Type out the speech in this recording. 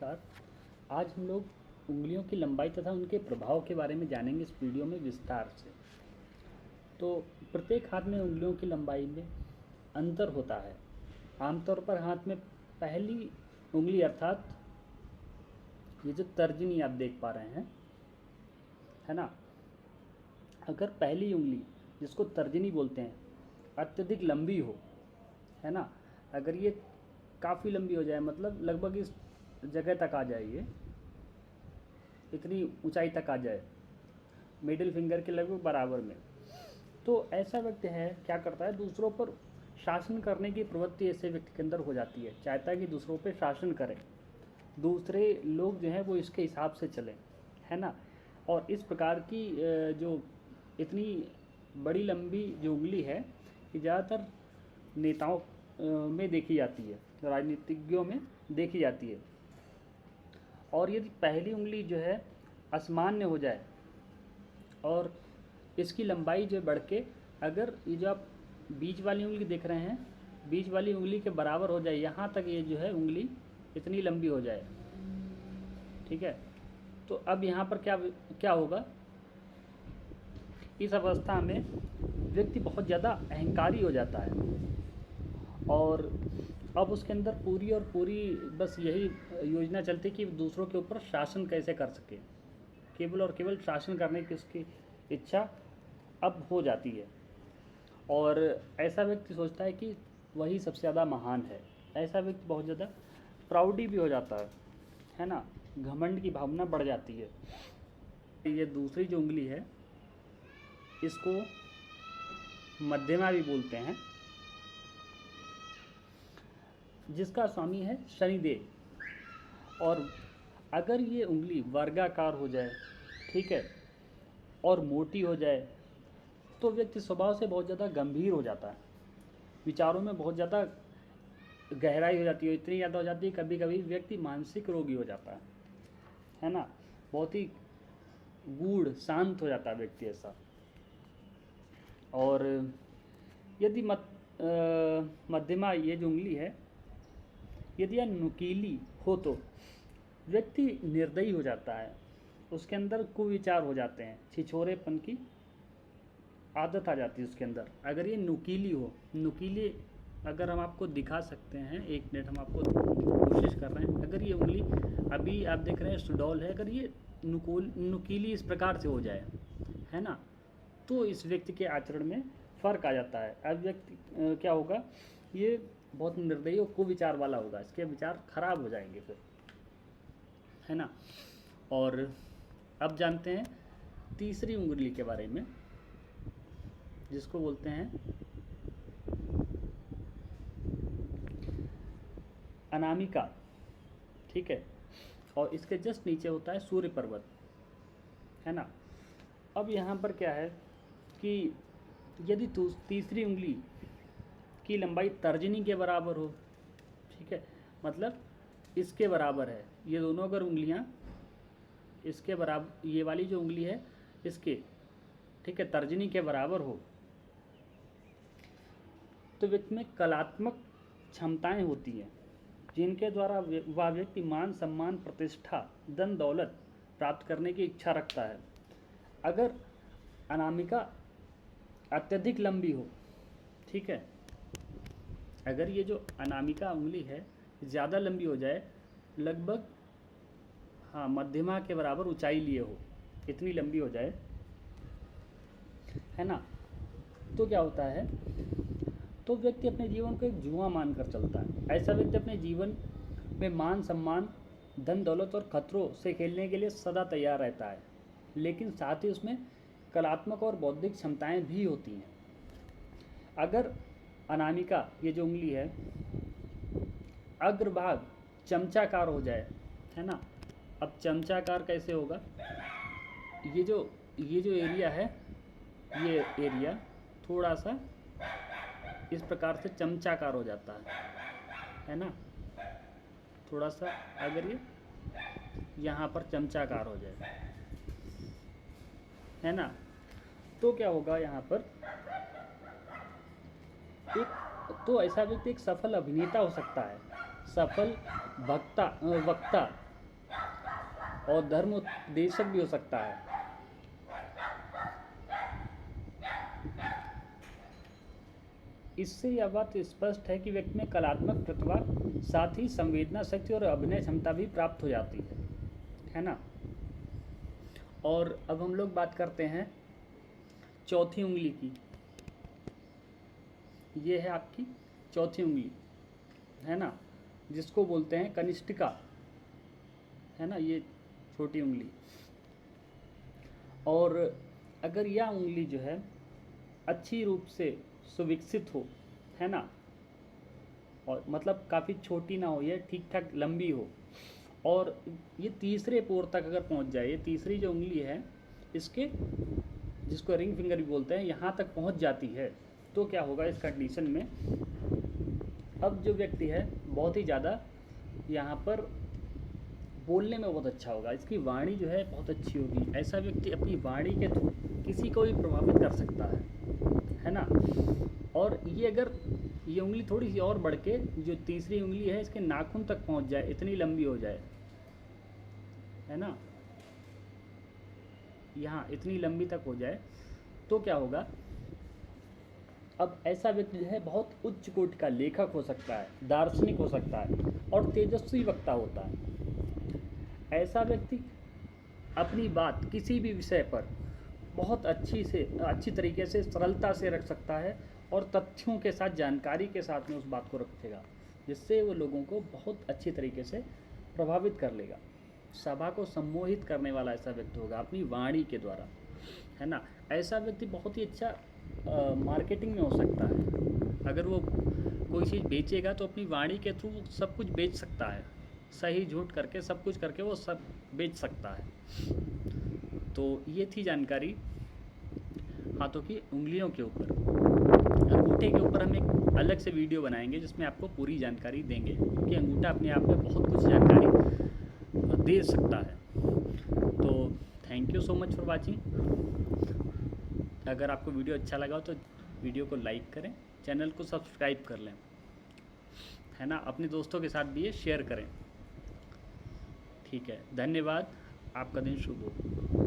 नमस्कार। आज हम लोग उंगलियों की लंबाई तथा उनके प्रभाव के बारे में जानेंगे इस वीडियो में विस्तार से। तो प्रत्येक हाथ में उंगलियों की लंबाई में अंतर होता है। आमतौर पर हाथ में पहली उंगली अर्थात ये जो तर्जनी आप देख पा रहे हैं, है ना, अगर पहली उंगली जिसको तर्जनी बोलते हैं अत्यधिक लंबी हो, है ना, अगर ये काफ़ी लंबी हो जाए, मतलब लगभग इस जगह तक आ जाए, ये इतनी ऊंचाई तक आ जाए, मिडिल फिंगर के लगभग बराबर में, तो ऐसा व्यक्ति है क्या करता है, दूसरों पर शासन करने की प्रवृत्ति ऐसे व्यक्ति के अंदर हो जाती है। चाहता है कि दूसरों पर शासन करें, दूसरे लोग जो हैं वो इसके हिसाब से चलें, है ना। और इस प्रकार की जो इतनी बड़ी लंबी जो उंगली है ये ज़्यादातर नेताओं में देखी जाती है, राजनीतिज्ञों में देखी जाती है। और यदि पहली उंगली जो है असामान्य हो जाए और इसकी लंबाई जो बढ़ के, अगर ये जो आप बीच वाली उंगली देख रहे हैं, बीच वाली उंगली के बराबर हो जाए, यहाँ तक ये जो है उंगली इतनी लंबी हो जाए, ठीक है, तो अब यहाँ पर क्या होगा, इस अवस्था में व्यक्ति बहुत ज़्यादा अहंकारी हो जाता है और अब उसके अंदर पूरी और पूरी बस यही योजना चलती कि दूसरों के ऊपर शासन कैसे कर सके, केवल और केवल शासन करने की उसकी इच्छा अब हो जाती है। और ऐसा व्यक्ति सोचता है कि वही सबसे ज़्यादा महान है। ऐसा व्यक्ति बहुत ज़्यादा प्राउडी भी हो जाता है ना, घमंड की भावना बढ़ जाती है। ये दूसरी जो उंगली है इसको मध्यमा भी बोलते हैं, जिसका स्वामी है शनिदेव। और अगर ये उंगली वर्गाकार हो जाए, ठीक है, और मोटी हो जाए, तो व्यक्ति स्वभाव से बहुत ज़्यादा गंभीर हो जाता है, विचारों में बहुत ज़्यादा गहराई हो जाती है, इतनी ज़्यादा हो जाती है कभी कभी व्यक्ति मानसिक रोगी हो जाता है ना, बहुत ही गूढ़ शांत हो जाता है व्यक्ति ऐसा। और यदि मध्यमा ये जो उंगली है यदि यह नुकीली हो तो व्यक्ति निर्दयी हो जाता है, उसके अंदर कुविचार हो जाते हैं, छिछोरेपन की आदत आ जाती है उसके अंदर। अगर ये नुकीली हो, नुकीली अगर हम आपको दिखा सकते हैं, एक मिनट हम आपको कोशिश कर रहे हैं, अगर ये उंगली अभी आप देख रहे हैं सुडौल है, अगर ये नुकीली इस प्रकार से हो जाए, है ना, तो इस व्यक्ति के आचरण में फ़र्क आ जाता है। अब व्यक्ति क्या होगा, ये बहुत निर्दयी और कुविचार वाला होगा, इसके विचार खराब हो जाएंगे फिर, है ना। और अब जानते हैं तीसरी उंगली के बारे में, जिसको बोलते हैं अनामिका, ठीक है, और इसके जस्ट नीचे होता है सूर्य पर्वत, है ना। अब यहाँ पर क्या है कि यदि तीसरी उंगली की लंबाई तर्जनी के बराबर हो, ठीक है, मतलब इसके बराबर है, ये दोनों अगर उंगलियाँ इसके बराबर, ये वाली जो उंगली है इसके, ठीक है, तर्जनी के बराबर हो, तो व्यक्ति में कलात्मक क्षमताएं होती हैं जिनके द्वारा वह व्यक्ति मान सम्मान प्रतिष्ठा धन दौलत प्राप्त करने की इच्छा रखता है। अगर अनामिका अत्यधिक लंबी हो, ठीक है, अगर ये जो अनामिका उंगली है ज़्यादा लंबी हो जाए, लगभग हाँ मध्यमा के बराबर ऊंचाई लिए हो, इतनी लंबी हो जाए, है ना, तो क्या होता है, तो व्यक्ति अपने जीवन को एक जुआ मानकर चलता है। ऐसा व्यक्ति अपने जीवन में मान सम्मान धन दौलत और खतरों से खेलने के लिए सदा तैयार रहता है, लेकिन साथ ही उसमें कलात्मक और बौद्धिक क्षमताएं भी होती हैं। अगर अनामिका ये जो उंगली है अग्रभाग चमचाकार हो जाए, है ना, अब चमचाकार कैसे होगा, ये जो एरिया है, ये एरिया थोड़ा सा इस प्रकार से चमचाकार हो जाता है ना, थोड़ा सा अगर ये यहाँ पर चमचाकार हो जाए, है ना, तो क्या होगा यहाँ पर, तो ऐसा व्यक्ति एक सफल अभिनेता हो सकता है, सफल वक्ता और धर्म उपदेशक भी हो सकता है। इससे यह बात स्पष्ट है कि व्यक्ति में कलात्मक प्रतिभा, साथ ही संवेदना शक्ति और अभिनय क्षमता भी प्राप्त हो जाती है ना। और अब हम लोग बात करते हैं चौथी उंगली की। ये है आपकी चौथी उंगली, है ना, जिसको बोलते हैं कनिष्ठिका, है ना, ये छोटी उंगली। और अगर यह उंगली जो है अच्छी रूप से सुविकसित हो, है ना, और मतलब काफ़ी छोटी ना हो, ये ठीक ठाक लंबी हो, और ये तीसरे पोर तक अगर पहुंच जाए, ये तीसरी जो उंगली है इसके, जिसको रिंग फिंगर भी बोलते हैं, यहाँ तक पहुंच जाती है, तो क्या होगा इस कंडीशन में, अब जो व्यक्ति है बहुत ही ज़्यादा यहाँ पर बोलने में बहुत अच्छा होगा, इसकी वाणी जो है बहुत अच्छी होगी। ऐसा व्यक्ति अपनी वाणी के थ्रू किसी को भी प्रभावित कर सकता है ना। और ये अगर ये उंगली थोड़ी सी और बढ़ के जो तीसरी उंगली है इसके नाखून तक पहुंच जाए, इतनी लंबी हो जाए, है ना, यहाँ इतनी लंबी तक हो जाए, तो क्या होगा, अब ऐसा व्यक्ति जो है बहुत उच्च कोटि का लेखक हो सकता है, दार्शनिक हो सकता है और तेजस्वी वक्ता होता है। ऐसा व्यक्ति अपनी बात किसी भी विषय पर बहुत अच्छी तरीके से सरलता से रख सकता है और तथ्यों के साथ, जानकारी के साथ में उस बात को रखेगा, जिससे वो लोगों को बहुत अच्छी तरीके से प्रभावित कर लेगा। सभा को सम्मोहित करने वाला ऐसा व्यक्ति होगा अपनी वाणी के द्वारा, है ना। ऐसा व्यक्ति बहुत ही अच्छा मार्केटिंग में हो सकता है। अगर वो कोई चीज़ बेचेगा तो अपनी वाणी के थ्रू सब कुछ बेच सकता है, सही झूठ करके सब कुछ करके वो सब बेच सकता है। तो ये थी जानकारी हाथों की उंगलियों के ऊपर। अंगूठे के ऊपर हम एक अलग से वीडियो बनाएंगे जिसमें आपको पूरी जानकारी देंगे, क्योंकि अंगूठा अपने आप में बहुत कुछ जानकारी दे सकता है। तो thank you so much for watching. अगर आपको वीडियो अच्छा लगा हो तो वीडियो को लाइक करें, चैनल को सब्सक्राइब कर लें, है ना, अपने दोस्तों के साथ भी ये शेयर करें। ठीक है, धन्यवाद, आपका दिन शुभ हो।